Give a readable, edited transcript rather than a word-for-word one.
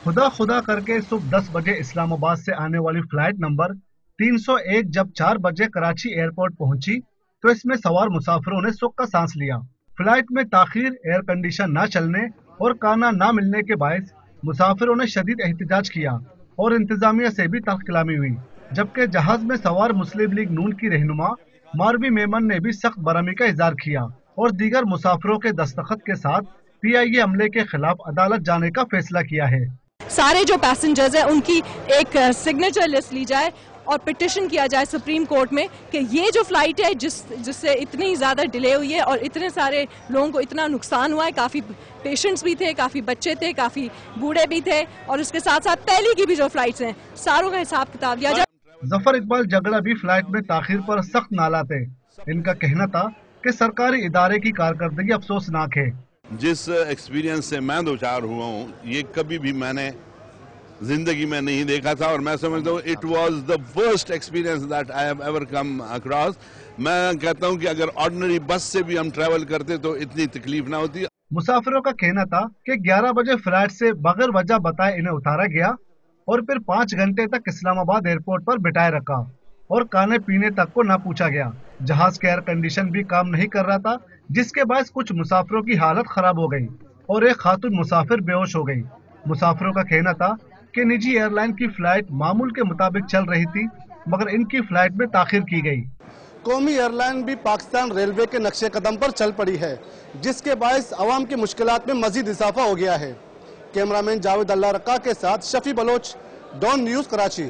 खुदा खुदा करके सुबह 10 बजे इस्लामाबाद से आने वाली फ्लाइट नंबर 301 जब 4 बजे कराची एयरपोर्ट पहुंची तो इसमें सवार मुसाफिरों ने सुख का सांस लिया। फ्लाइट में ताखीर, एयर कंडीशन ना चलने और खाना ना मिलने के बायस मुसाफिरों ने शदीद एहतजाज किया और इंतजामिया से भी तल्ख कलामी हुई। जबकि जहाज में सवार मुस्लिम लीग नून की रहनुमा मारवी मेमन ने भी सख्त बरहमी का इजहार किया और दीगर मुसाफिरों के दस्तखत के साथ PIA हमले के खिलाफ अदालत जाने का फैसला किया है। सारे जो पैसेंजर्स हैं उनकी एक सिग्नेचर लिस्ट ली जाए और पिटिशन किया जाए सुप्रीम कोर्ट में कि ये जो फ्लाइट है जिससे इतनी ज़्यादा डिले हुई है और इतने सारे लोगों को इतना नुकसान हुआ है, काफ़ी पेशेंट्स भी थे, काफ़ी बच्चे थे, काफ़ी बूढ़े भी थे, और उसके साथ साथ पहले की भी जो फ्लाइट्स हैं सारों का हिसाब किताब लिया जाए। जफर इकबाल जगड़ा भी फ्लाइट में ताखिर पर सख्त नाला थे। इनका कहना था कि सरकारी इदारे की कारकर्दगी अफसोसनाक है। जिस एक्सपीरियंस से मैं दो चार हुआ हूँ ये कभी भी मैंने जिंदगी में नहीं देखा था, और मैं समझता हूँ it was the worst experience that I have ever come across. मैं कहता हूँ कि अगर ऑर्डिनरी बस से भी हम ट्रैवल करते तो इतनी तकलीफ ना होती। मुसाफिरों का कहना था कि 11 बजे फ्लाइट से बगैर वजह बताए इन्हें उतारा गया और फिर 5 घंटे तक इस्लामाबाद एयरपोर्ट पर बिठाए रखा और खाने पीने तक को ना पूछा गया। जहाज का एयर कंडीशन भी काम नहीं कर रहा था, जिसके बायस कुछ मुसाफिरों की हालत खराब हो गई और एक खातून मुसाफिर बेहोश हो गई। मुसाफिरों का कहना था कि निजी एयरलाइन की फ्लाइट मामूल के मुताबिक चल रही थी, मगर इनकी फ्लाइट में ताखिर की गई। कौमी एयरलाइन भी पाकिस्तान रेलवे के नक्शे कदम पर चल पड़ी है, जिसके बायस अवाम की मुश्किलात में मजीद इजाफा हो गया है। कैमरामैन जावेद अल्लाह रक्का के साथ शफी बलोच, डॉन न्यूज़, कराची।